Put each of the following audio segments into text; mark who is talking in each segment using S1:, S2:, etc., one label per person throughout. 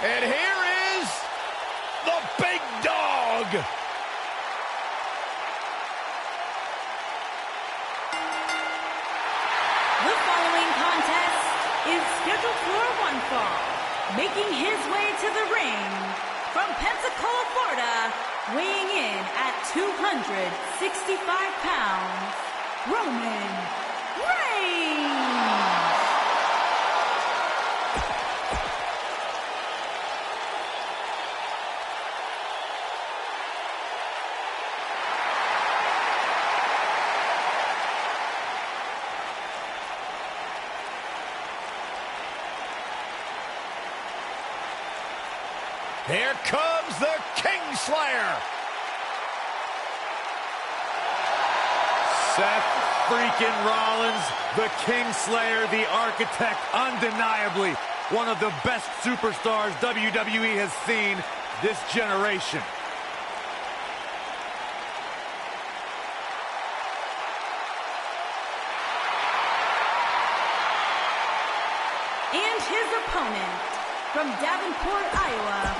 S1: And here is the big dog.
S2: The following contest is scheduled for one fall. Making his way to the ring from Pensacola, Florida, weighing in at 265 pounds, Roman Reigns.
S1: Here comes the Kingslayer.
S3: Seth freaking Rollins, the Kingslayer, the architect, undeniably one of the best superstars WWE has seen this generation.
S2: And his opponent from Davenport, Iowa,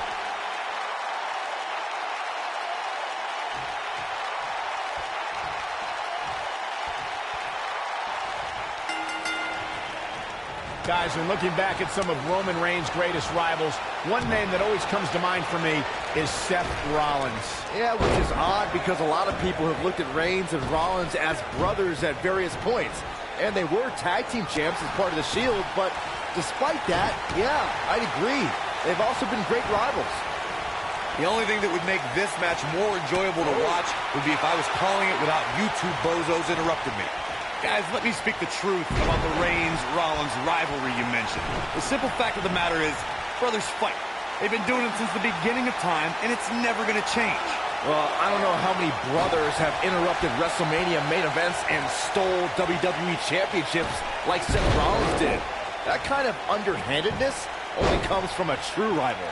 S1: Guys, when looking back at some of Roman Reigns' greatest rivals, one name that always comes to mind for me is Seth Rollins.
S4: Yeah, which is odd because a lot of people have looked at Reigns and Rollins as brothers at various points. And they were tag team champs as part of the Shield, but despite that, yeah, I'd agree. They've also been great rivals.
S3: The only thing that would make this match more enjoyable to watch would be if I was calling it without you two bozos interrupting me. Guys, let me speak the truth about the Reigns-Rollins rivalry you mentioned. The simple fact of the matter is, brothers fight. They've been doing it since the beginning of time, and it's never going to change.
S4: Well, I don't know how many brothers have interrupted WrestleMania main events and stole WWE championships like Seth Rollins did. That kind of underhandedness only comes from a true rival.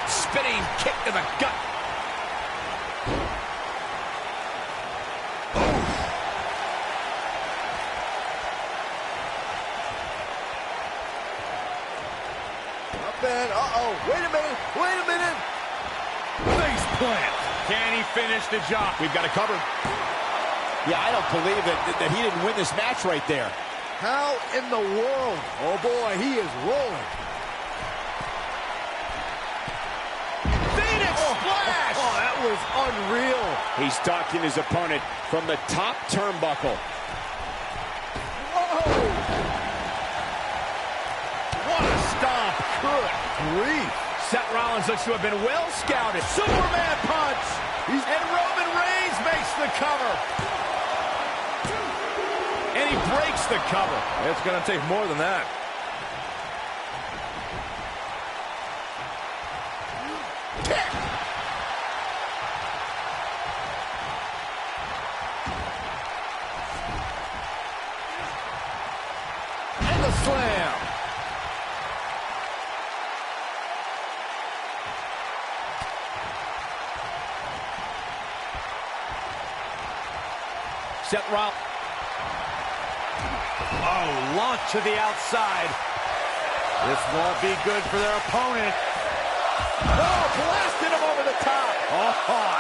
S1: Spinning kick to the gut.
S4: Up and, wait a minute.
S3: Face plant. Can he finish the job?
S1: We've got a cover. Yeah, I don't believe that he didn't win this match right there.
S4: How in the world? Oh boy, he is rolling.
S1: Splash!
S4: Oh, that was unreal.
S1: He's stalking his opponent from the top turnbuckle.
S4: Whoa!
S1: What a stomp.
S4: Good grief.
S1: Seth Rollins looks to have been well scouted. Superman punch! And Roman Reigns makes the cover. And he breaks the cover.
S4: It's going to take more than that.
S1: Kick!
S4: And the slam.
S1: Seth Rollins.
S3: Oh, launch to the outside. This won't be good for their opponent.
S4: Oh, blasted him over the top.
S3: Oh,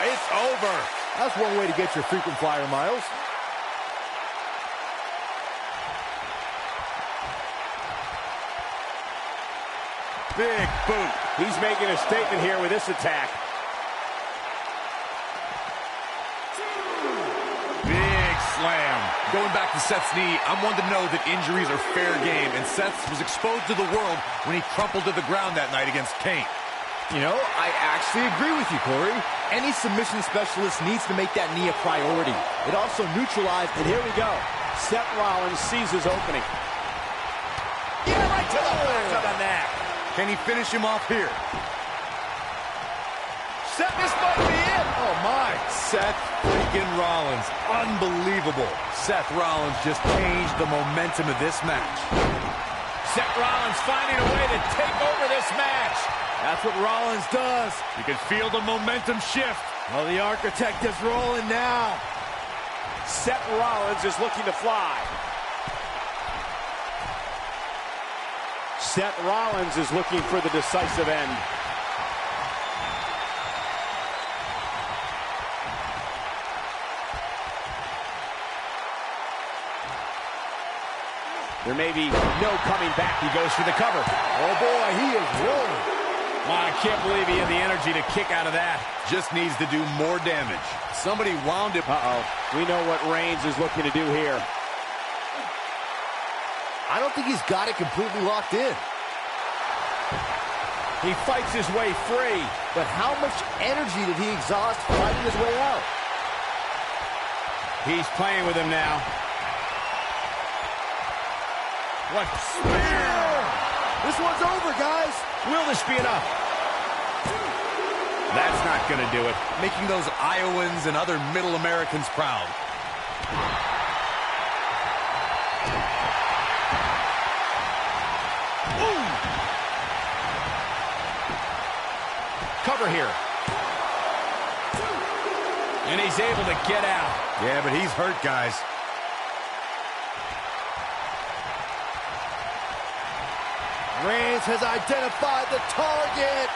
S3: it's over.
S4: That's one way to get your frequent flyer miles.
S3: Big boot.
S1: He's making a statement here with this attack.
S3: Big slam. Going back to Seth's knee, I'm one to know that injuries are fair game, and Seth was exposed to the world when he crumpled to the ground that night against Kane.
S4: You know, I actually agree with you, Corey. Any submission specialist needs to make that knee a priority. It also neutralized, and here we go.
S1: Seth Rollins sees his opening. Yeah, right to the back of the neck.
S3: Can he finish him off here?
S1: Seth, this might be it.
S4: Oh, my.
S3: Seth freaking Rollins. Unbelievable. Seth Rollins just changed the momentum of this match.
S1: Seth Rollins finding a way to take over this match.
S4: That's what Rollins does.
S3: You can feel the momentum shift.
S4: Oh, the Architect is rolling now.
S5: Seth Rollins is looking to fly. Seth Rollins is looking for the decisive end. There may be no coming back.
S1: He goes for the cover.
S4: Oh, boy, he is rolling.
S1: I can't believe he had the energy to kick out of that.
S3: Just needs to do more damage. Somebody wound him.
S5: Uh-oh. We know what Reigns is looking to do here.
S4: I don't think he's got it completely locked in.
S1: He fights his way free.
S4: But how much energy did he exhaust fighting his way out?
S1: He's playing with him now. What spear!
S4: This one's over, guys.
S1: Will this be enough? That's not going to do it.
S3: Making those Iowans and other Middle Americans proud.
S1: Ooh. Cover here. And he's able to get out.
S3: Yeah, but he's hurt, guys.
S4: Reigns has identified the target.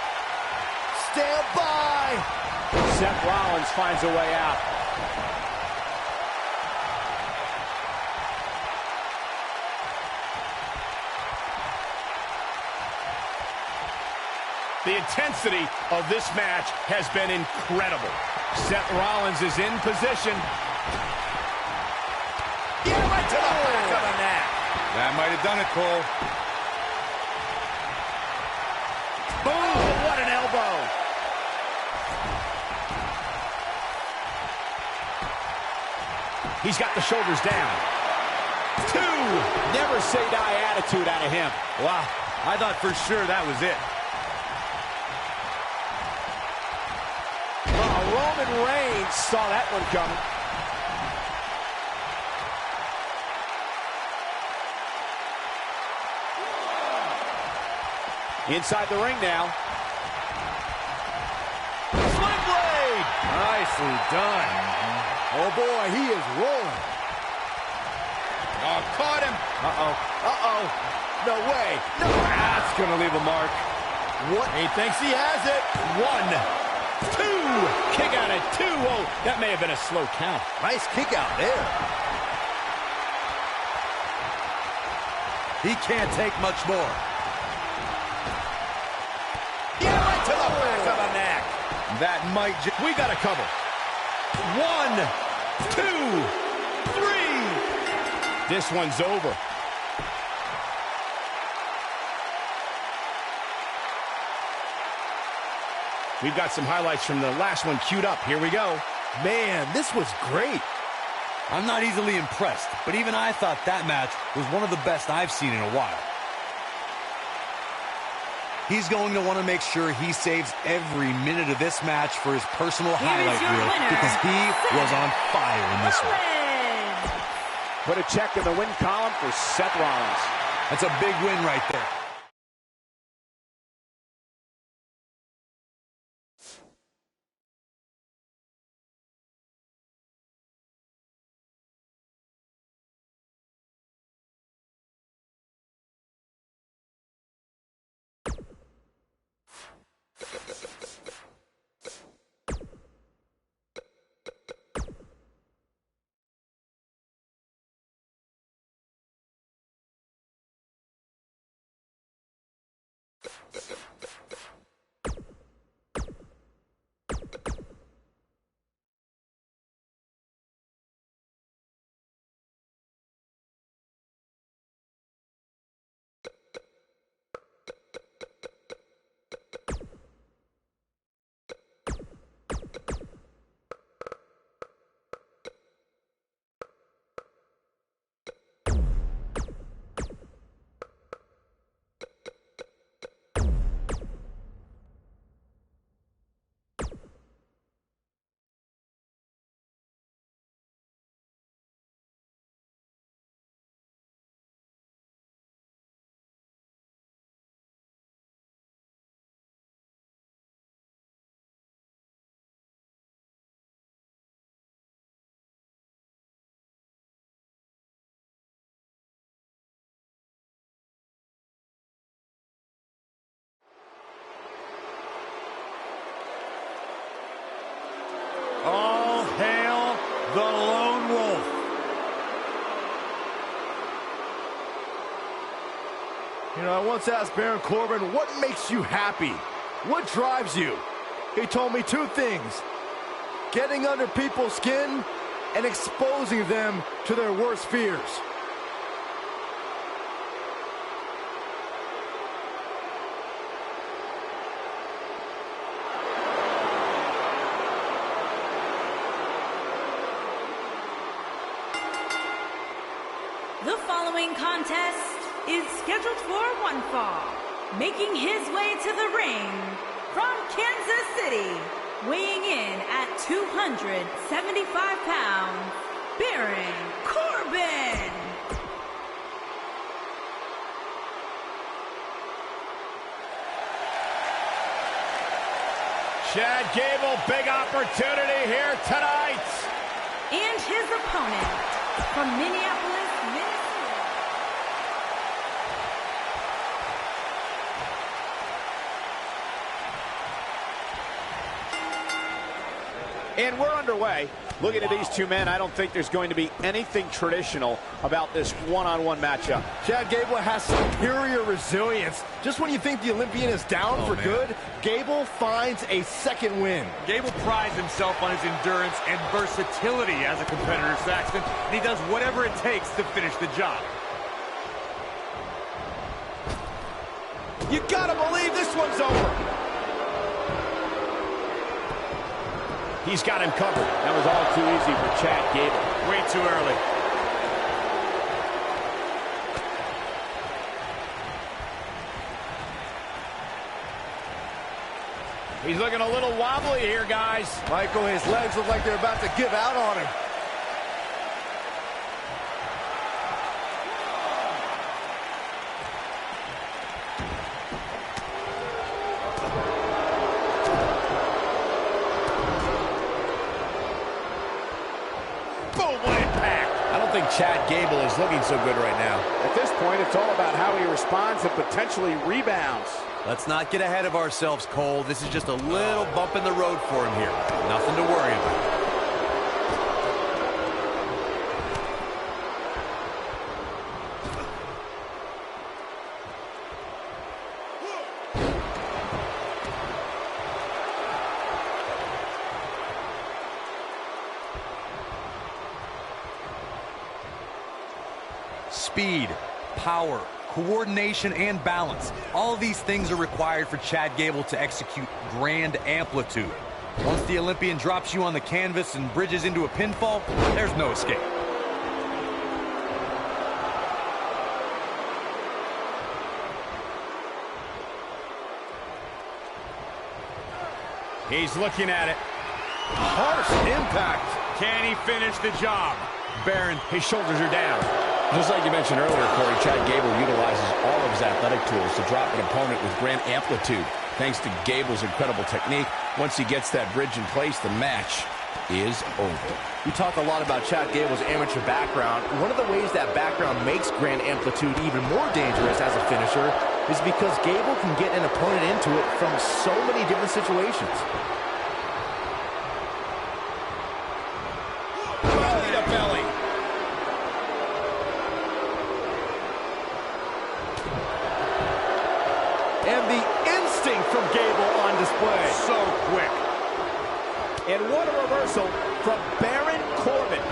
S4: Stand by.
S5: Seth Rollins finds a way out.
S1: The intensity of this match has been incredible. Seth Rollins is in position. Yeah, right to the back of the neck.
S3: That might have done it, Cole.
S1: Boom! What an elbow! He's got the shoulders down. 2!
S5: Never say die attitude out of him.
S3: Wow, I thought for sure that was it.
S5: Roman Reigns saw that one coming. Inside the ring now.
S1: Sling blade!
S4: Nicely done. Oh, boy, he is rolling.
S1: Oh, caught him.
S4: Uh-oh. Uh-oh. No way. No.
S1: That's going to leave a mark.
S4: What?
S1: He thinks he has it. 1, 2. Kick out at 2. Oh, that may have been a slow count.
S4: Nice kick out there.
S3: He can't take much more.
S1: Yeah, right to the back of the neck.
S3: That might just...
S1: We got to cover. 1, 2, 3. This one's over. We've got some highlights from the last one queued up. Here we go.
S4: Man, this was great.
S3: I'm not easily impressed, but even I thought that match was one of the best I've seen in a while. He's going to want to make sure he saves every minute of this match for his personal highlight reel because he was on fire in this one.
S5: Put a check in the win column for Seth Rollins.
S3: That's a big win right there. the lone wolf.
S4: You know, I once asked Baron Corbin, what makes you happy? What drives you? He told me two things: getting under people's skin and exposing them to their worst fears.
S2: The following contest is scheduled for one fall. Making his way to the ring from Kansas City, weighing in at 275 pounds, Baron Corbin.
S1: Chad Gable, big opportunity here tonight.
S2: And his opponent from Minneapolis, Minnesota.
S5: And we're underway. Looking at these two men, I don't think there's going to be anything traditional about this one-on-one matchup.
S4: Chad Gable has superior resilience. Just when you think the Olympian is down for good, Gable finds a second win.
S3: Gable prides himself on his endurance and versatility as a competitor, Saxton, and he does whatever it takes to finish the job.
S1: You gotta believe this one's over. He's got him covered.
S5: That was all too easy for Chad Gable.
S3: Way too early.
S1: He's looking a little wobbly here, guys.
S4: Michael, his legs look like they're about to give out on him.
S1: I think Chad Gable is looking so good right now.
S5: At this point, it's all about how he responds and potentially rebounds.
S3: Let's not get ahead of ourselves, Cole. This is just a little bump in the road for him here. Nothing to worry about. Speed, power, coordination, and balance. All of these things are required for Chad Gable to execute grand amplitude. Once the Olympian drops you on the canvas and bridges into a pinfall, there's no escape.
S1: He's looking at it.
S4: Harsh impact.
S3: Can he finish the job?
S1: Baron, his shoulders are down. Just like you mentioned earlier, Corey, Chad Gable utilizes all of his athletic tools to drop an opponent with grand amplitude. Thanks to Gable's incredible technique, once he gets that bridge in place, the match is over.
S4: We talk a lot about Chad Gable's amateur background. One of the ways that background makes grand amplitude even more dangerous as a finisher is because Gable can get an opponent into it from so many different situations.
S1: Belly to belly.
S4: And the instinct from Gable on display.
S3: So quick.
S5: And what a reversal from Baron Corbin.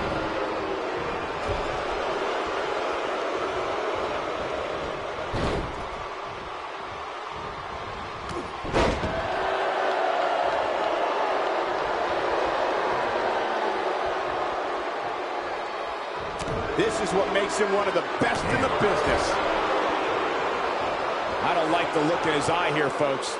S5: This is what makes him one of the best in the business. I don't like the look in his eye here, folks.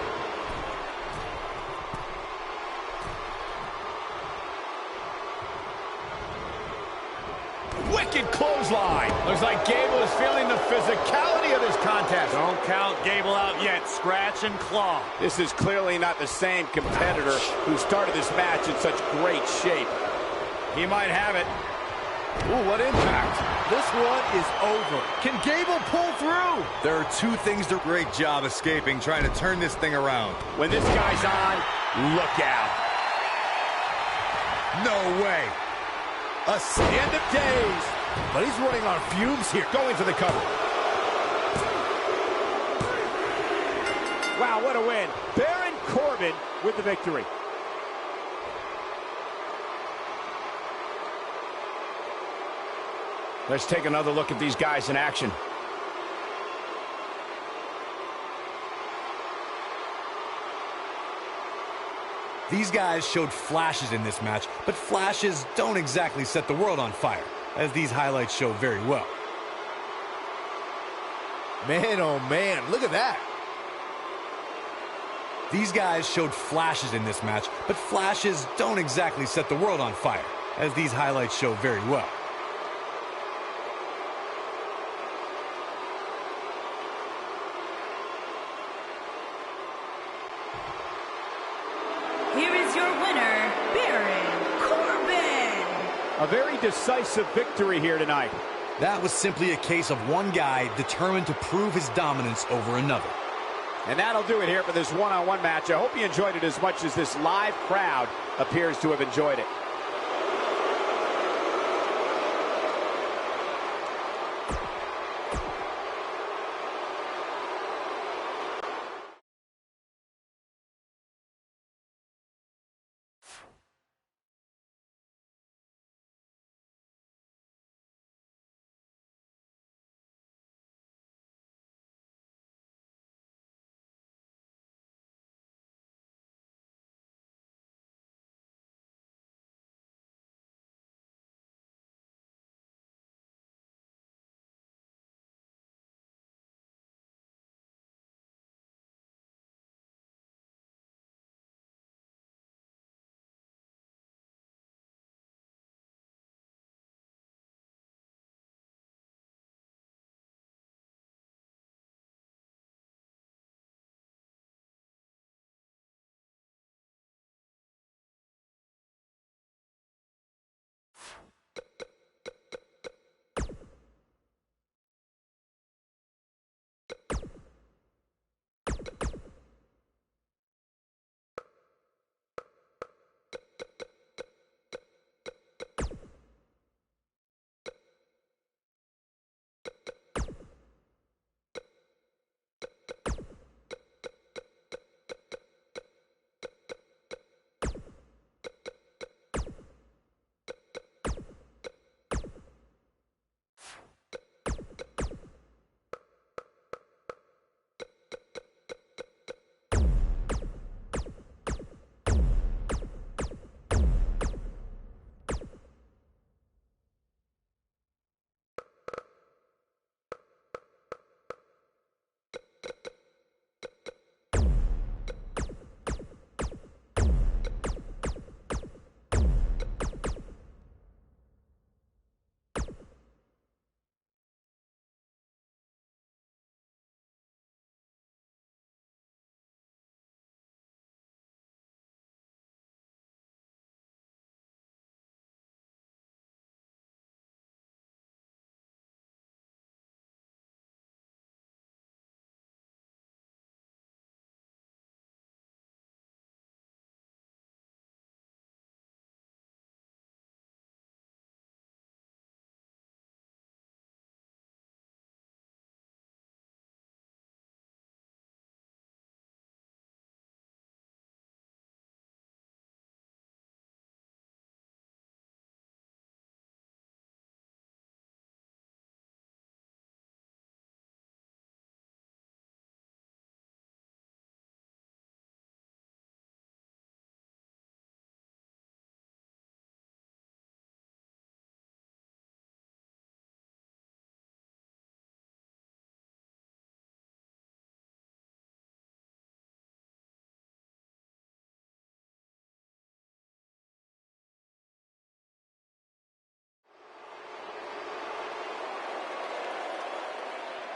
S1: Wicked clothesline. Looks like Gable is feeling the physicality of this contest.
S3: Don't count Gable out yet. Scratch and claw.
S5: This is clearly not the same competitor who started this match in such great shape.
S1: He might have it.
S4: Ooh, what impact. This one is over. Can Gable pull through?
S3: There are two things to great job escaping, trying to turn this thing around.
S5: When this guy's on, look out.
S3: No way.
S4: End of days. But he's running on fumes here.
S1: Going for the cover.
S5: Wow, what a win. Baron Corbin with the victory.
S1: Let's take another look at these guys in action.
S3: These guys showed flashes in this match, but flashes don't exactly set the world on fire, as these highlights show very well.
S4: Man, oh man, look at that.
S3: These guys showed flashes in this match, but flashes don't exactly set the world on fire, as these highlights show very well.
S2: Here is your winner, Baron Corbin.
S5: A very decisive victory here tonight.
S3: That was simply a case of one guy determined to prove his dominance over another.
S5: And that'll do it here for this one-on-one match. I hope you enjoyed it as much as this live crowd appears to have enjoyed it.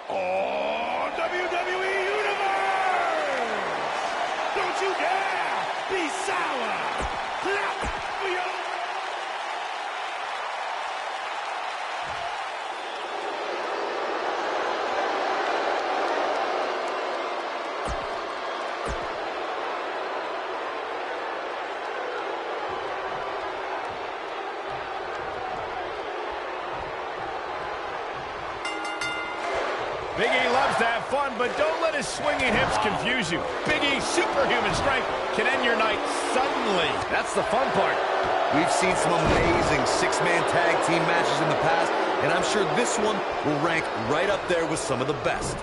S6: Oh, WWE Universe! Don't you dare be sour! Clap for your...
S1: Big E loves to have fun, but don't let his swinging hips confuse you. Big E's superhuman strength can end your night suddenly.
S4: That's the fun part.
S3: We've seen some amazing six-man tag team matches in the past, and I'm sure this one will rank right up there with some of the best.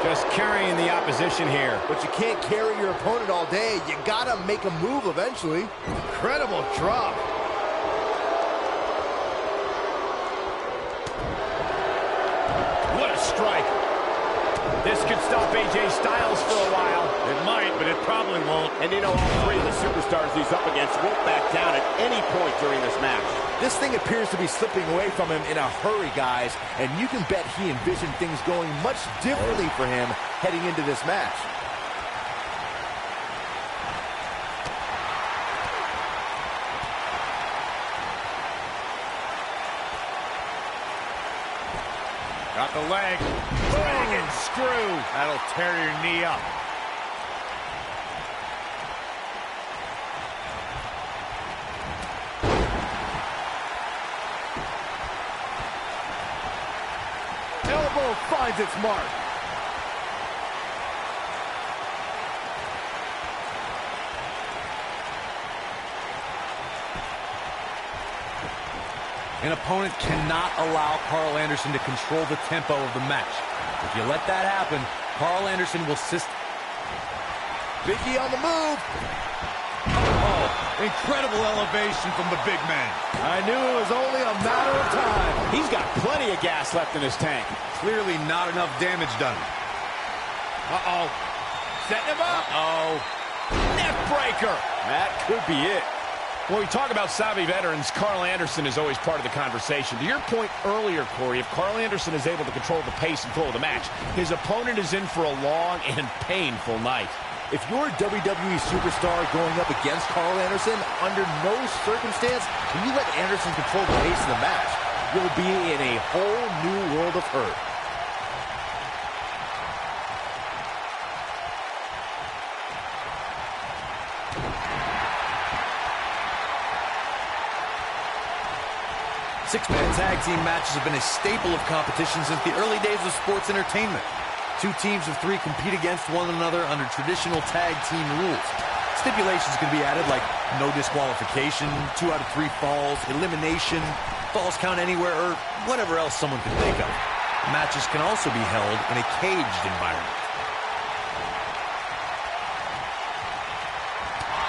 S1: Just carrying the opposition here.
S4: But you can't carry your opponent all day. You gotta make a move eventually. Incredible drop.
S1: What a strike. This could stop AJ Styles for a while.
S6: It might, but it probably won't.
S5: And you know, all three of the superstars he's up against won't back down at any point during this match.
S4: This thing appears to be slipping away from him in a hurry, guys. And you can bet he envisioned things going much differently for him heading into this match.
S6: Got the leg. Dragon screw. That'll tear your knee up.
S4: Elbow finds its mark.
S3: An opponent cannot allow Carl Anderson to control the tempo of the match. If you let that happen, Carl Anderson will
S4: Big E on the move.
S3: Oh, incredible elevation from the big man.
S4: I knew it was only a matter of time.
S5: He's got plenty of gas left in his tank.
S3: Clearly not enough damage done.
S1: Uh-oh. Setting him up.
S3: Uh-oh.
S1: Neck breaker.
S5: That could be it.
S1: When we talk about savvy veterans, Carl Anderson is always part of the conversation. To your point earlier, Corey, if Carl Anderson is able to control the pace and flow of the match, his opponent is in for a long and painful night.
S4: If you're a WWE superstar going up against Carl Anderson, under no circumstance can you let Anderson control the pace of the match. You'll be in a whole new world of hurt.
S3: Six-man tag team matches have been a staple of competition since the early days of sports entertainment. Two teams of three compete against one another under traditional tag team rules. Stipulations can be added like no disqualification, 2 out of 3 falls, elimination, falls count anywhere, or whatever else someone can think of. Matches can also be held in a caged environment.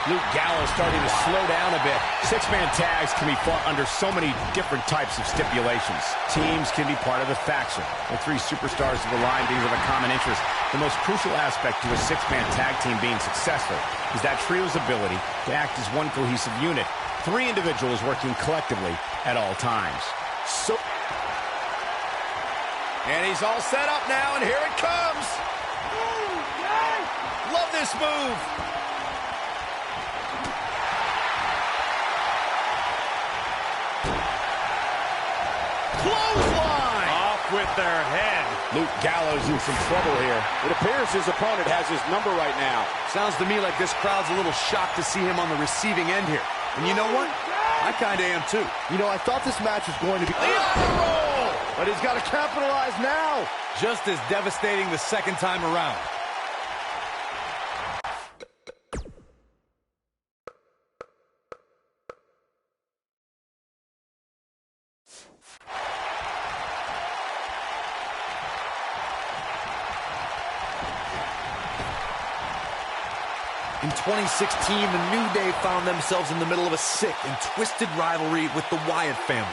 S1: Luke Gallows starting to slow down a bit. Six-man tags can be fought under so many different types of stipulations. Teams can be part of a faction. The 3 superstars of the line being of a common interest. The most crucial aspect to a six-man tag team being successful is that trio's ability to act as one cohesive unit. 3 individuals working collectively at all times. And he's all set up now, and here it comes. Love this move. Clothesline!
S6: Off with their head.
S1: Luke Gallows in some trouble here.
S5: It appears his opponent has his number right now.
S3: Sounds to me like this crowd's a little shocked to see him on the receiving end here. And you know what? I kind of am too.
S4: You know, I thought this match was going to be...
S1: The honor roll!
S4: But he's got to capitalize now.
S3: Just as devastating the second time around. In 2016, the New Day found themselves in the middle of a sick and twisted rivalry with the Wyatt family.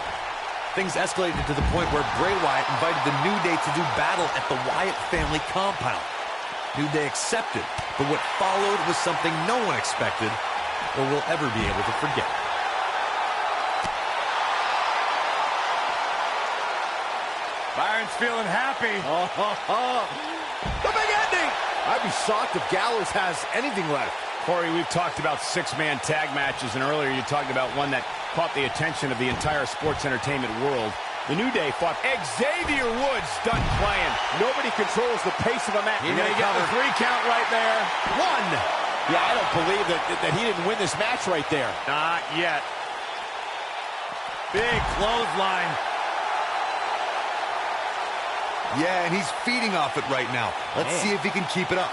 S3: Things escalated to the point where Bray Wyatt invited the New Day to do battle at the Wyatt family compound. New Day accepted, but what followed was something no one expected or will ever be able to forget.
S6: Byron's feeling happy.
S4: The big ending. I'd be shocked if Gallows has anything left.
S1: Corey, we've talked about six-man tag matches, and earlier you talked about one that caught the attention of the entire sports entertainment world. The New Day fought.
S5: Xavier Woods done playing. Nobody controls the pace of a match.
S1: He's going to get the 3 count right there. 1.
S5: Yeah, I don't believe that he didn't win this match right there.
S6: Not yet. Big clothesline.
S3: Yeah, and he's feeding off it right now. Let's see if he can keep it up.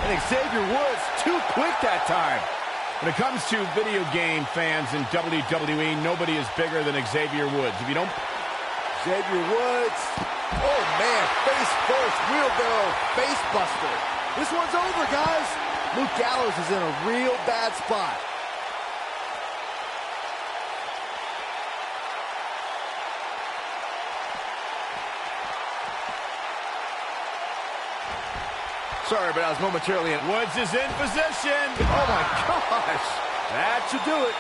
S4: And Xavier Woods, too quick that time.
S1: When it comes to video game fans in WWE, nobody is bigger than Xavier Woods. If you don't...
S4: Xavier Woods. Oh, man. Face first. Wheelbarrow. Face buster. This one's over, guys. Luke Gallows is in a real bad spot. Sorry, but I was momentarily in.
S1: Woods is in position.
S4: Oh, my gosh. That should do it.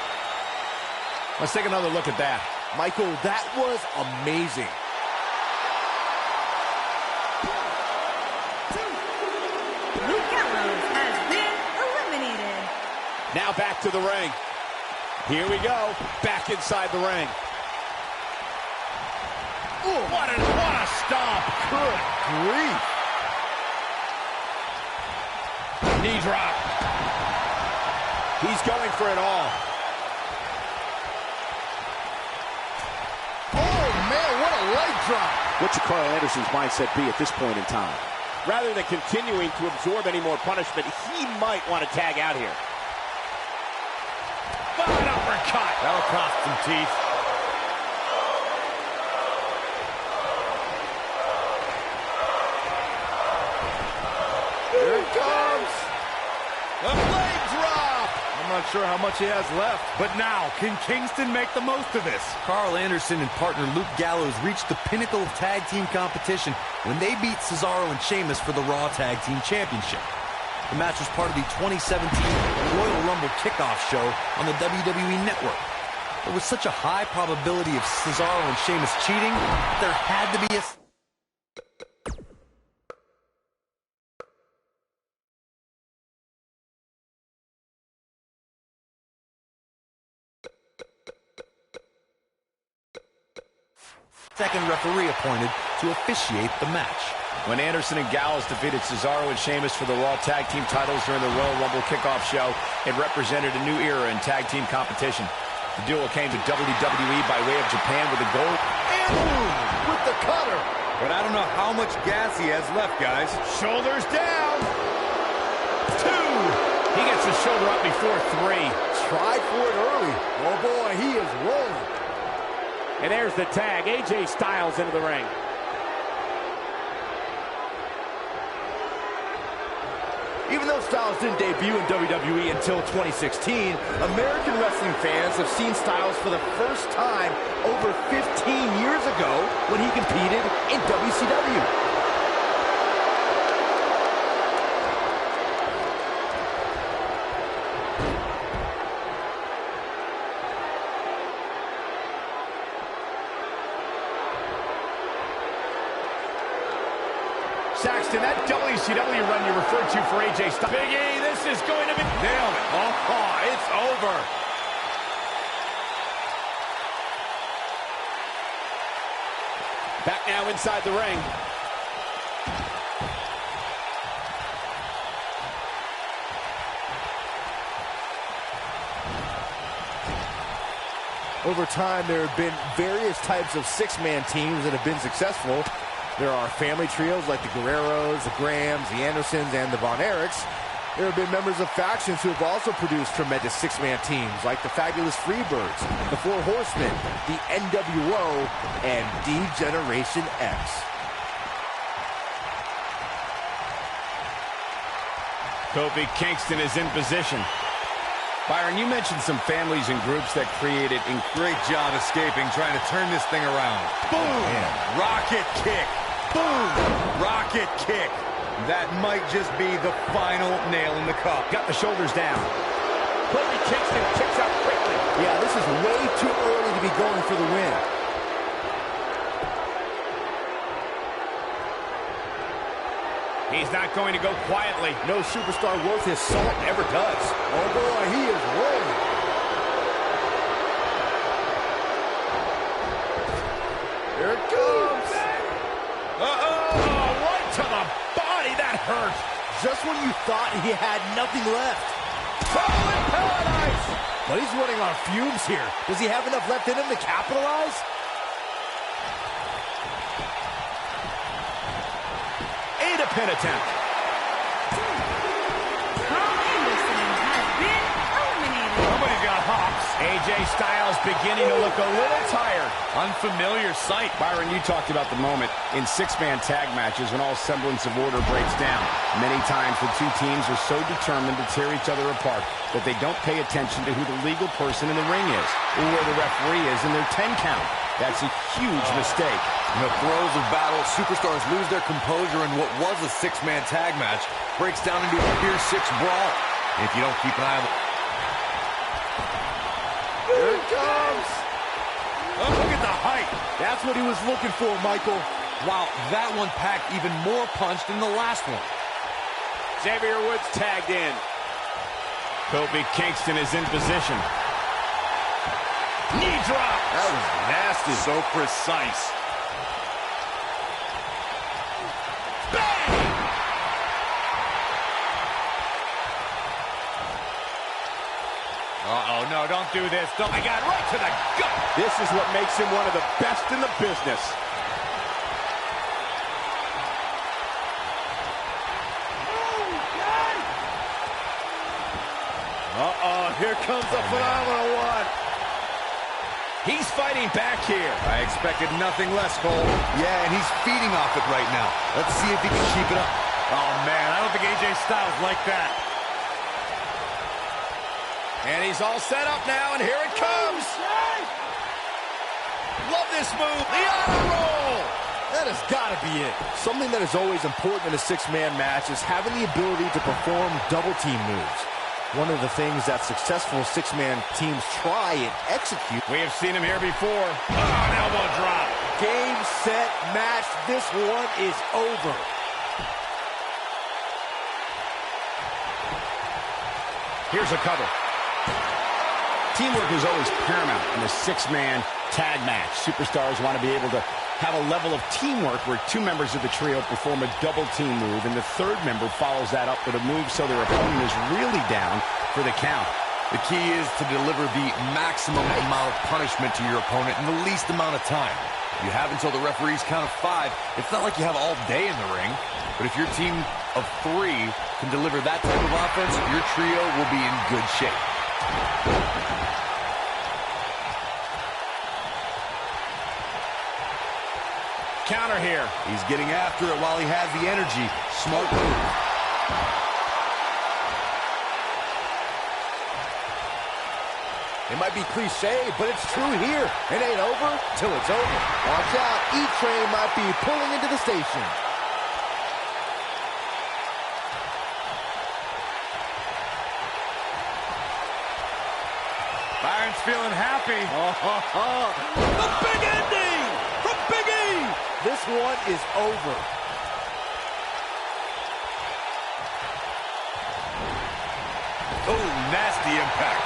S1: Let's take another look at that.
S4: Michael, that was amazing.
S2: Luke Gallows has been eliminated.
S5: Now back to the ring. Here we go. Back inside the ring.
S1: Ooh, what a stomp.
S4: Good grief.
S1: Knee drop.
S5: He's going for it all.
S4: Oh, man, what a leg drop.
S5: What should Carl Anderson's mindset be at this point in time? Rather than continuing to absorb any more punishment, he might want to tag out here.
S1: An uppercut.
S6: That'll cost some teeth.
S4: Here it comes.
S1: A leg drop.
S4: I'm not sure how much he has left.
S6: But now, can Kingston make the most of this?
S7: Carl Anderson and partner Luke Gallows reached the pinnacle of tag team competition when they beat Cesaro and Sheamus for the Raw Tag Team Championship. The match was part of the 2017 Royal Rumble kickoff show on the WWE Network. There was such a high probability of Cesaro and Sheamus cheating, there had to be a... second referee appointed to officiate the match.
S1: When Anderson and Gallows defeated Cesaro and Sheamus for the Raw Tag Team titles during the Royal Rumble kickoff show, it represented a new era in tag team competition. The duo came to WWE by way of Japan with a gold
S4: And boom, with the cutter.
S3: But I don't know how much gas he has left, guys.
S1: Shoulders down. 2. He gets the shoulder up before 3.
S4: Tried for it early. Oh, boy, he is rolling.
S5: And there's the tag. AJ Styles into the ring.
S4: Even though Styles didn't debut in WWE until 2016, American wrestling fans have seen Styles for the first time over 15 years ago when he competed in WCW.
S1: Saxton, that WCW run you referred to for AJ Styles. Big E, this is going to be...
S6: Nailed it. Oh, it's over.
S5: Back now inside the ring.
S4: Over time, there have been various types of six-man teams that have been successful. There are family trios like the Guerreros, the Grahams, the Andersons, and the Von Erichs. There have been members of factions who have also produced tremendous six-man teams like the Fabulous Freebirds, the Four Horsemen, the NWO, and D-Generation X.
S1: Kofi Kingston is in position. Byron, you mentioned some families and groups that created...
S3: Great job escaping, trying to turn this thing around.
S1: Boom!
S3: Rocket kick. Boom! Rocket kick. That might just be the final nail in the cup.
S1: Got the shoulders down.
S5: Kofi Kingston kicks out quickly.
S4: Yeah, this is way too early to be going for the win.
S1: He's not going to go quietly.
S4: No superstar worth his salt ever does. Oh boy, he is rolling. he had nothing left.
S5: Oh, in paradise!
S4: But he's running on fumes here. Does he have enough left in him to capitalize?
S1: And a pin attempt.
S6: Somebody's got hops.
S1: AJ Styles beginning to look a little tired.
S6: Unfamiliar sight.
S1: Byron, you talked about the moment in six-man tag matches when all semblance of order breaks down. Many times the two teams are so determined to tear each other apart that they don't pay attention to who the legal person in the ring is or where the referee is in their 10 count. That's a huge mistake.
S7: In the throes of battle, superstars lose their composure, and what was a six-man tag match breaks down into a fierce six brawl. And if you don't keep an eye on the...
S4: Here it comes!
S6: Oh, look at the height.
S4: That's what he was looking for, Michael.
S7: Wow, that one packed even more punch than the last one.
S5: Xavier Woods tagged in.
S1: Kofi Kingston is in position. Knee drop.
S6: That was nasty. So precise.
S1: Bang!
S6: Uh-oh, no, don't do this. Oh, my God, right to the gut.
S5: This is what makes him one of the best in the business. Uh-oh, here comes the phenomenal one.
S1: He's fighting back here.
S7: I expected nothing less, Cole. Yeah, and he's feeding off it right now. Let's see if he can keep it up.
S6: Oh, man, I don't think AJ Styles like that.
S1: And he's all set up now, and here it comes. Love this move. The honor roll.
S4: That has got to be it. Something that is always important in a six-man match is having the ability to perform double-team moves. One of the things that successful six-man teams try and execute.
S1: We have seen him here before.
S6: Oh, an elbow drop.
S4: Game, set, match. This one is over.
S1: Here's a cover. Teamwork is always paramount in a six-man tag match. Superstars want to be able to have a level of teamwork where two members of the trio perform a double-team move, and the third member follows that up with a move so their opponent is really down for the count.
S7: The key is to deliver the maximum amount of punishment to your opponent in the least amount of time. You have until the referee's count of 5. It's not like you have all day in the ring, but if your team of 3 can deliver that type of offense, your trio will be in good shape.
S1: Counter here.
S7: He's getting after it while he has the energy. Smart move.
S4: It might be cliche, but it's true here. It ain't over till it's over. Watch out, E-Train might be pulling into the station.
S6: Byron's feeling happy.
S4: The big ending from Big E. This one is over.
S6: Oh, nasty impact.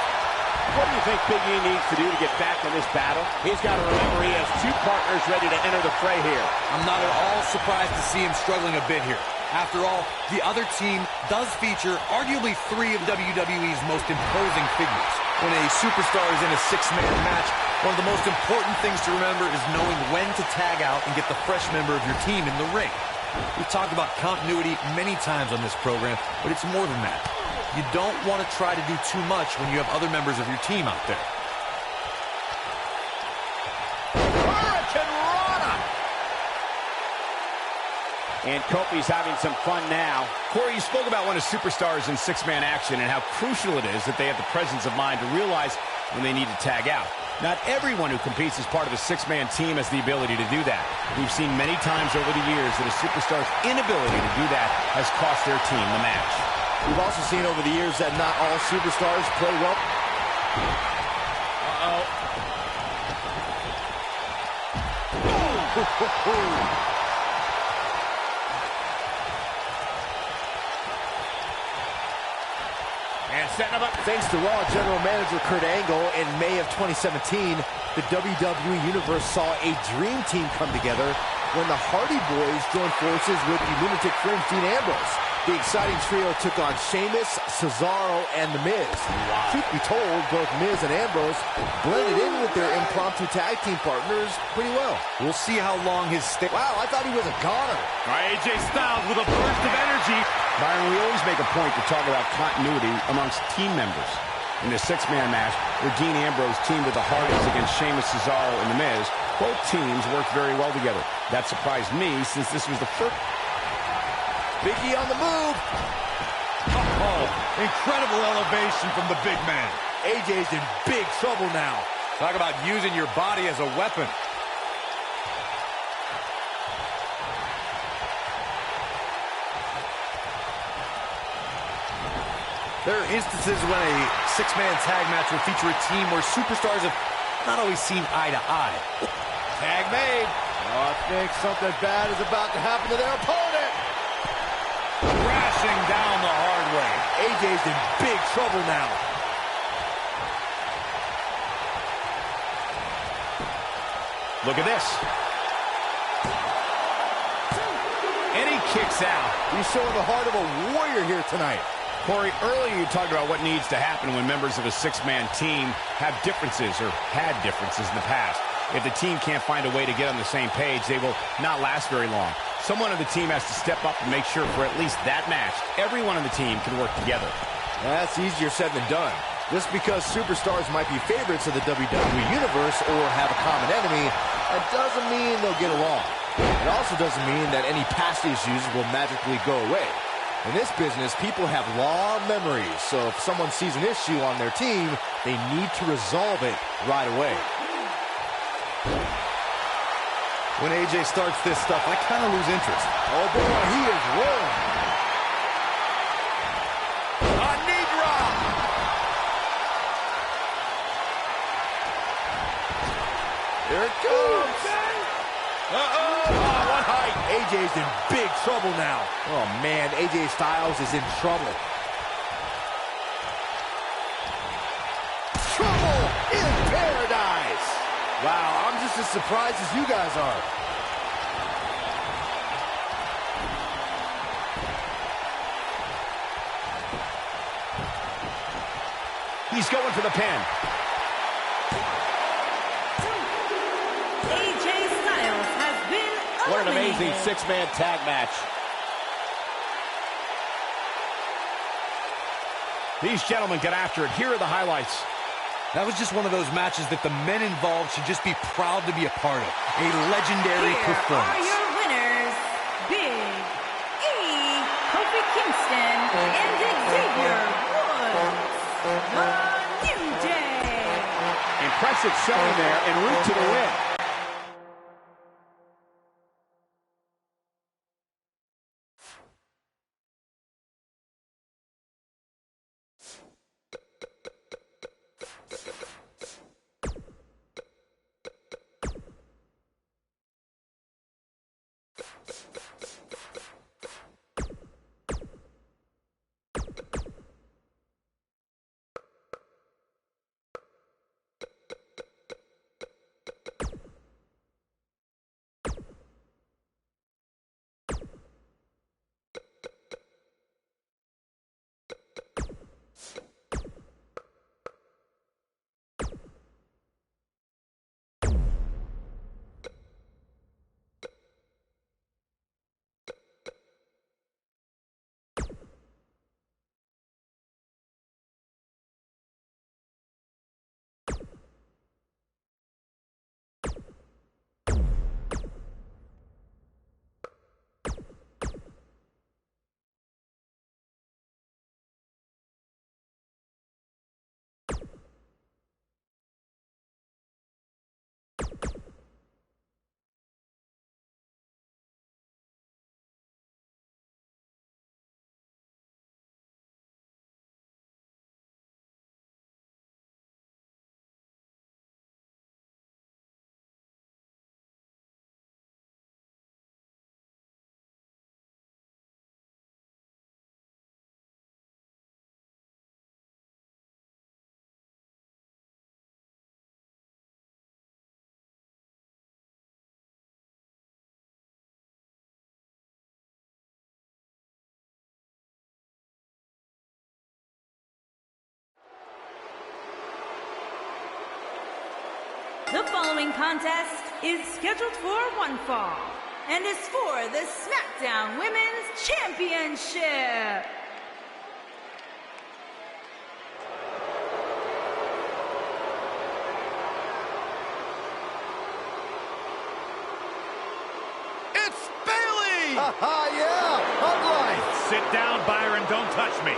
S5: What do you think Big E needs to do to get back in this battle? He's got to remember he has two partners ready to enter the fray here.
S7: I'm not at all surprised to see him struggling a bit here. After all, the other team does feature arguably 3 of WWE's most imposing figures. When a superstar is in a six-man match, one of the most important things to remember is knowing when to tag out and get the fresh member of your team in the ring. We've talked about continuity many times on this program, but it's more than that. You don't want to try to do too much when you have other members of your team out there.
S5: And Kofi's having some fun now.
S1: Corey, you spoke about when a superstar is in six-man action and how crucial it is that they have the presence of mind to realize when they need to tag out. Not everyone who competes as part of a six-man team has the ability to do that. We've seen many times over the years that a superstar's inability to do that has cost their team the match.
S4: We've also seen over the years that not all superstars play well.
S5: And setting him up.
S4: Thanks to Raw General Manager Kurt Angle, in May of 2017, the WWE Universe saw a dream team come together when the Hardy Boys joined forces with the Lunatic Fringe Dean Ambrose. The exciting trio took on Sheamus, Cesaro, and The Miz. Truth be told, both Miz and Ambrose blended in with their impromptu tag team partners pretty well.
S7: We'll see how long his stay.
S4: Wow, I thought he was a goner.
S3: All right, AJ Styles with a burst of energy.
S1: Byron, we always make a point to talk about continuity amongst team members. In the six-man match, where Dean Ambrose teamed with the Hardys against Sheamus, Cesaro, and The Miz, both teams worked very well together. That surprised me, since this was the first...
S4: Big E on the move.
S3: Oh, incredible elevation from the big man.
S4: AJ's in big trouble now.
S3: Talk about using your body as a weapon.
S7: There are instances when a six-man tag match will feature a team where superstars have not always seen eye to eye.
S3: Tag made.
S4: Oh, I think something bad is about to happen to their opponent.
S3: Crashing down the hard way.
S4: AJ's in big trouble now.
S1: Look at this. And he kicks out.
S4: He's showing the heart of a warrior here tonight.
S1: Corey, earlier you talked about what needs to happen when members of a six-man team have differences or had differences in the past. If the team can't find a way to get on the same page, they will not last very long. Someone on the team has to step up and make sure for at least that match, everyone on the team can work together.
S4: That's easier said than done. Just because superstars might be favorites of the WWE Universe or have a common enemy, that doesn't mean they'll get along. It also doesn't mean that any past issues will magically go away. In this business, people have long memories, so if someone sees an issue on their team, they need to resolve it right away.
S7: When AJ starts this stuff, I kind of lose interest.
S4: Oh boy, he is rolling. A knee drop. Here it comes. One height. AJ's in big trouble now. Oh man, AJ Styles is in trouble. Trouble in paradise. Wow, I'm just as surprised as you guys are.
S1: He's going for the pin.
S2: AJ Styles has been eliminated.
S5: What an amazing six-man tag match.
S1: These gentlemen get after it. Here are the highlights.
S7: That was just one of those matches that the men involved should just be proud to be a part of. A legendary
S2: Here
S7: performance.
S2: are your winners, Big E, Kofi Kingston, and Xavier Woods. The New Day.
S5: Impressive showing there en route to the win.
S2: The following contest is scheduled for one fall and is for the Smackdown Women's Championship.
S3: It's Bayley!
S4: Yeah, upright.
S6: Sit down, Byron. Don't touch me.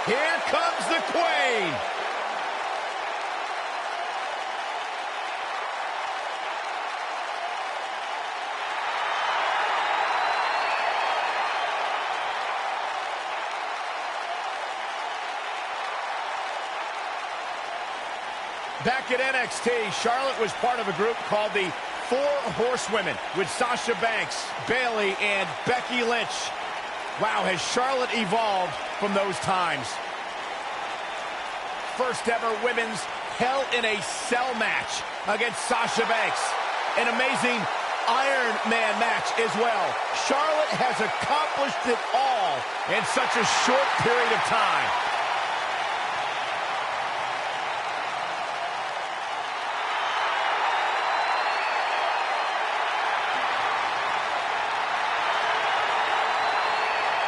S3: Here comes the Queen!
S1: Back at NXT, Charlotte was part of a group called the Four Horsewomen with Sasha Banks, Bayley, and Becky Lynch. Wow, has Charlotte evolved from those times. First ever women's Hell in a Cell match against Sasha Banks. An amazing Iron Man match as well. Charlotte has accomplished it all in such a short period of time.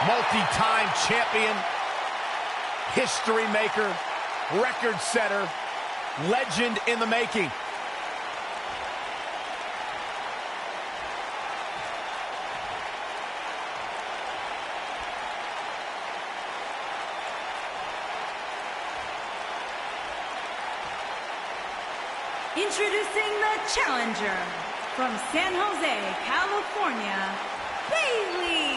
S1: Multi-time champion, history maker, record setter, legend in the making.
S2: Introducing the challenger from San Jose, California, Bayley.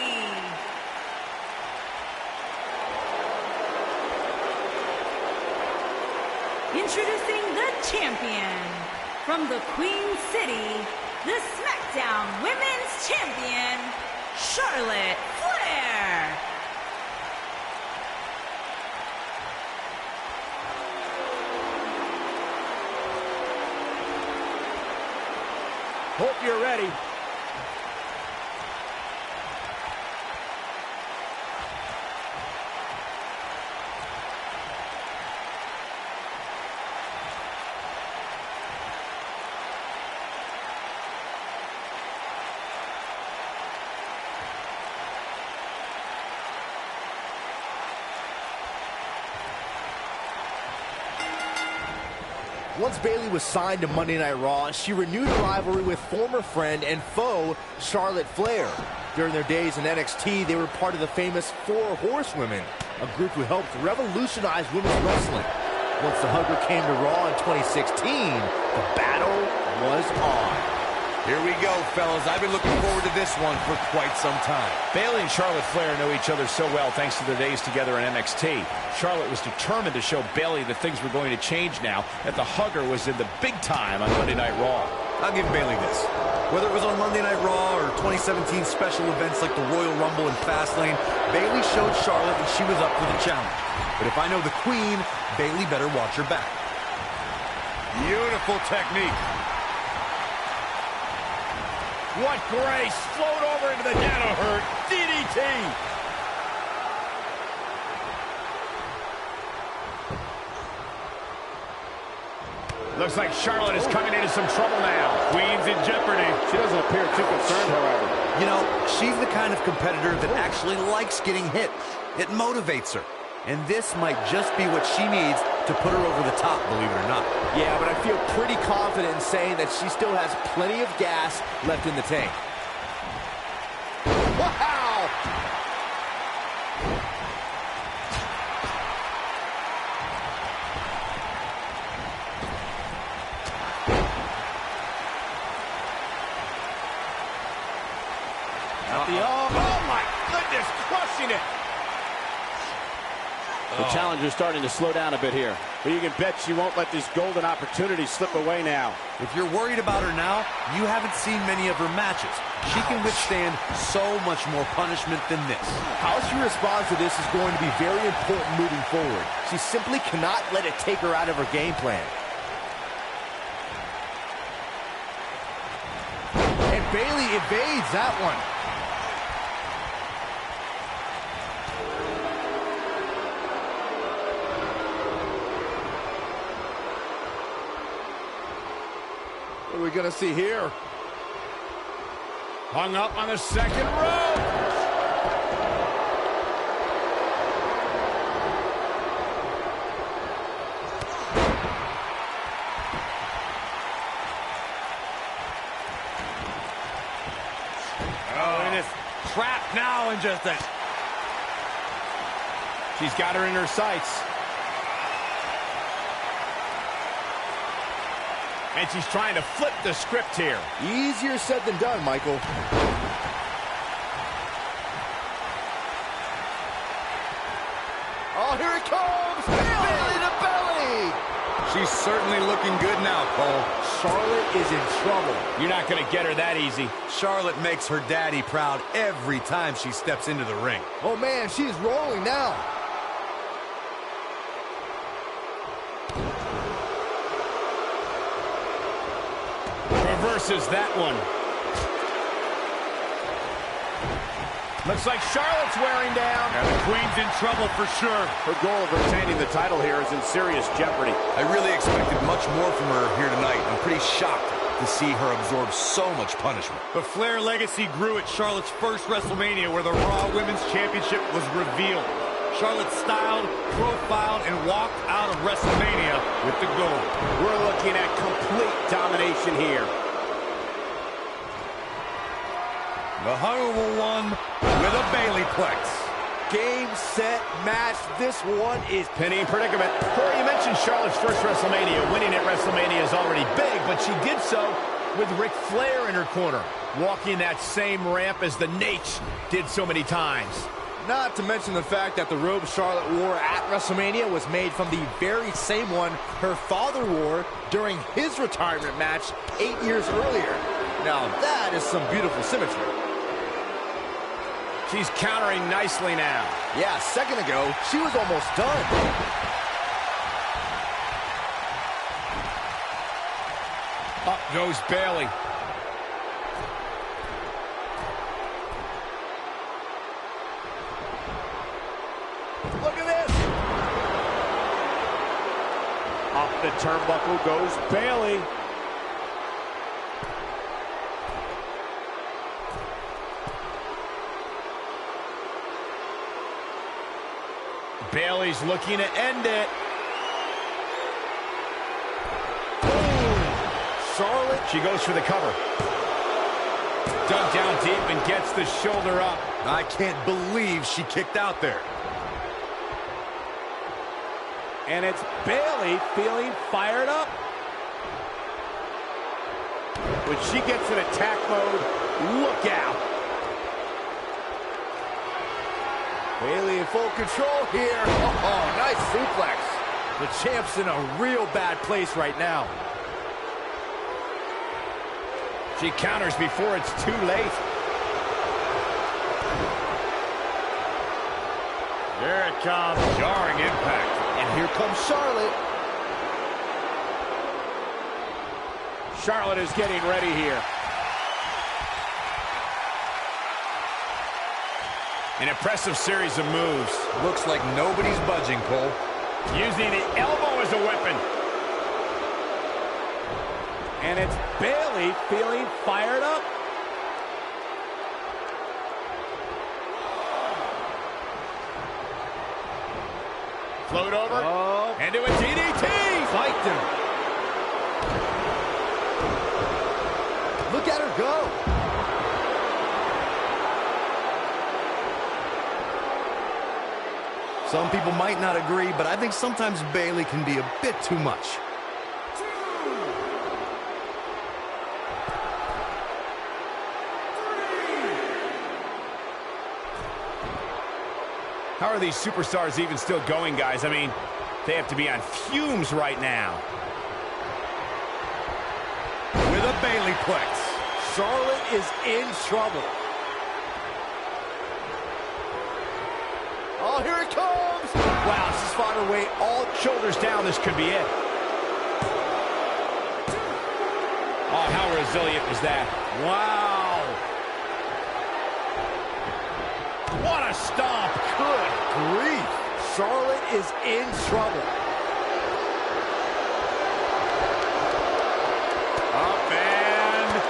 S2: Introducing the champion from the Queen City, the Smackdown Women's Champion, Charlotte Flair.
S5: Hope you're ready.
S4: Once Bayley was signed to Monday Night Raw, she renewed a rivalry with former friend and foe Charlotte Flair. During their days in NXT, they were part of the famous Four Horsewomen, a group who helped revolutionize women's wrestling. Once the Hugger came to Raw in 2016, the battle was on.
S3: Here we go, fellas. I've been looking forward to this one for quite some time.
S1: Bayley and Charlotte Flair know each other so well thanks to their days together in NXT. Charlotte was determined to show Bayley that things were going to change now, that the Hugger was in the big time on Monday Night Raw.
S7: I'll give Bayley this. Whether it was on Monday Night Raw or 2017 special events like the Royal Rumble and Fastlane, Bayley showed Charlotte that she was up for the challenge. But if I know the Queen, Bayley better watch her back.
S3: Beautiful technique.
S1: What grace! Float over into the Danaher DDT! Looks like Charlotte is coming into some trouble now.
S5: Queen's in jeopardy. She doesn't appear too concerned, however.
S7: You know, she's the kind of competitor that actually likes getting hit. It motivates her. And this might just be what she needs to put her over the top, believe it or not.
S4: Yeah, but I feel pretty confident in saying that she still has plenty of gas left in the tank. Wow!
S1: Oh my goodness, crushing it!
S5: The challenger's starting to slow down a bit here. But you can bet she won't let these golden opportunities slip away now.
S7: If you're worried about her now, you haven't seen many of her matches. She can withstand so much more punishment than this.
S4: How she responds to this is going to be very important moving forward. She simply cannot let it take her out of her game plan. And Bayley evades that one. What are we going to see here?
S1: Hung up on the second rope.
S6: Oh, and it's trapped now in just a...
S5: She's got her in her sights.
S1: And she's trying to flip the script here.
S4: Easier said than done, Michael. Oh, here it comes! Belly to belly!
S3: She's certainly looking good now, Cole.
S4: Charlotte is in trouble.
S1: You're not going to get her that easy.
S7: Charlotte makes her daddy proud every time she steps into the ring.
S4: Oh, man, she's rolling now.
S1: Reverses that one. Looks like Charlotte's wearing down.
S6: Yeah, the Queen's in trouble for sure.
S5: Her goal of retaining the title here is in serious jeopardy.
S7: I really expected much more from her here tonight. I'm pretty shocked to see her absorb so much punishment.
S6: The Flair legacy grew at Charlotte's first WrestleMania, where the Raw Women's Championship was revealed. Charlotte styled, profiled, and walked out of WrestleMania with the gold.
S5: We're looking at complete domination here.
S6: The Honorable One with a Bayley Plex.
S4: Game, set, match. This one is
S1: Penny in predicament. Corey, you mentioned Charlotte's first WrestleMania. Winning at WrestleMania is already big, but she did so with Ric Flair in her corner, walking that same ramp as the Nate did so many times.
S4: Not to mention the fact that the robe Charlotte wore at WrestleMania was made from the very same one her father wore during his retirement match 8 years earlier. Now that is some beautiful symmetry.
S1: She's countering nicely now.
S4: Yeah, a second ago, she was almost done.
S1: Up goes Bayley.
S4: Look at this.
S5: Up the turnbuckle goes Bayley.
S1: Bayley's looking to end it.
S4: Charlotte.
S1: She goes for the cover. Dug down deep and gets the shoulder up.
S7: I can't believe she kicked out there.
S5: And it's Bayley feeling fired up. When she gets in attack mode, look out.
S4: Bayley in full control here. Oh, nice suplex. The champ's in a real bad place right now.
S1: She counters before it's too late.
S6: There it comes. Jarring impact.
S4: And here comes Charlotte.
S5: Charlotte is getting ready here.
S1: An impressive series of moves.
S7: Looks like nobody's budging, Cole.
S1: Using the elbow as a weapon.
S5: And it's Bayley feeling fired up.
S1: Float over.
S5: Oh.
S1: And do a DDT.
S4: Fight them. Look at her go.
S7: Some people might not agree, but I think sometimes Bayley can be a bit too much.
S1: How are these superstars even still going, guys? I mean, They have to be on fumes right now.
S6: With a Bailey plex.
S4: Charlotte is in trouble. Oh, here it comes.
S1: Wow, she's fought her way all shoulders down. This could be it. Oh, how resilient was that?
S6: Wow. What a stomp.
S4: Good grief. Charlotte is in trouble.
S6: Up and...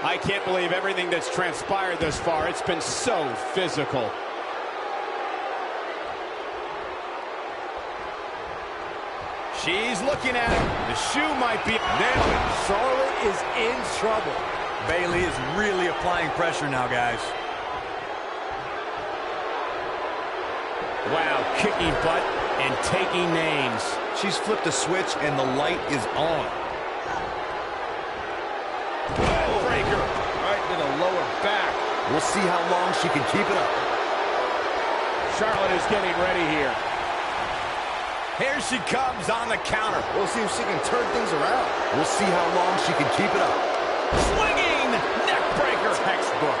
S5: I can't believe everything that's transpired thus far. It's been so physical.
S1: She's looking at it. The shoe might be nailed.
S4: Charlotte is in trouble.
S7: Bailey is really applying pressure now, guys.
S1: Wow, kicking butt and taking names.
S7: She's flipped a switch and the light is on.
S1: Breaker.
S4: Right to the lower back.
S7: We'll see how long she can keep it up.
S5: Charlotte is getting ready here.
S1: Here she comes on the counter.
S4: We'll see if she can turn things around.
S7: We'll see how long she can keep it up.
S1: Swinging neck breaker.
S5: Textbook.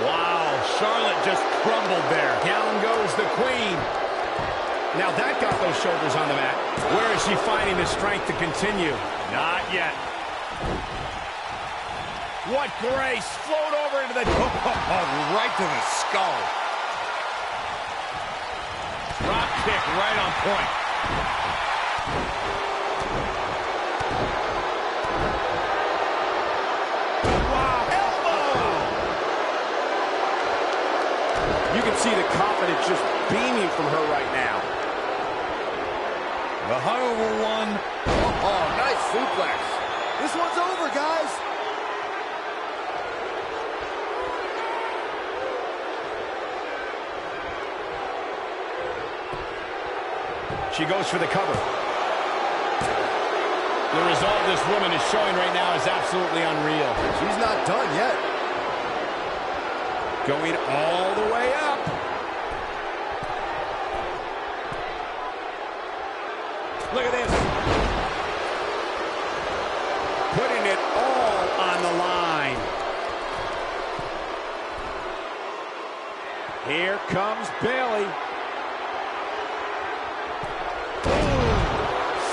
S6: Wow, Charlotte just crumbled there.
S1: Down goes the queen. Now that got those shoulders on the mat. Where is she finding the strength to continue?
S6: Not yet.
S1: What grace. Float over into the...
S6: Right to the skull. Drop kick right on point.
S1: Wow. Elbow.
S5: You can see the confidence just beaming from her right now.
S6: The hungover one.
S4: Oh, nice suplex. This one's over, guys.
S1: She goes for the cover. The resolve this woman is showing right now is absolutely unreal.
S4: She's not done yet.
S1: Going all the way up. Look at this. Putting it all on the line.
S5: Here comes Bailey.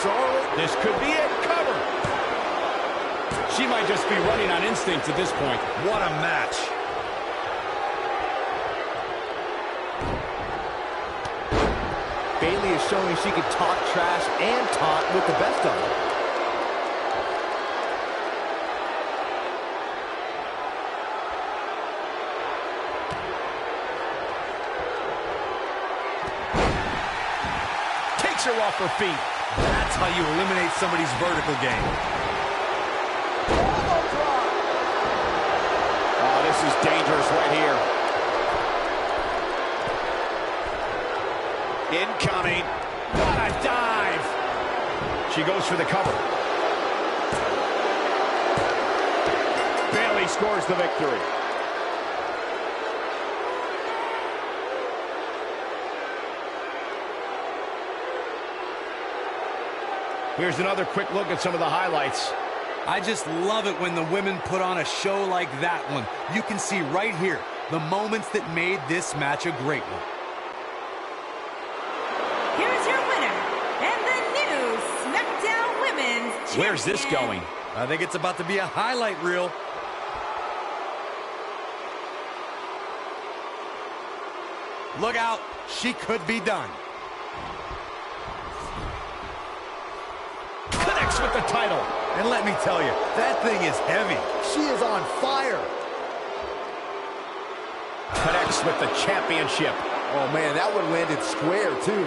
S4: Charlotte.
S1: This could be it. Cover. She might just be running on instinct at this point.
S6: What a match.
S4: Bailey is showing she can talk trash and taunt with the best of them.
S1: Takes her off her feet.
S7: That's how you eliminate somebody's vertical game.
S5: Oh, this is dangerous right here. Incoming.
S1: What a dive. She goes for the cover.
S5: Bailey scores the victory.
S1: Here's another quick look at some of the highlights.
S7: I just love it when the women put on a show like that one. You can see right here the moments that made this match a great one.
S2: Here's your winner, and the new Smackdown Women's Champion.
S1: Where's this going?
S7: I think it's about to be a highlight reel. Look out, she could be done.
S1: Connects with the title.
S7: And let me tell you, that thing is heavy.
S4: She is on fire.
S1: Connects with the championship.
S4: Oh, man, that one landed square, too.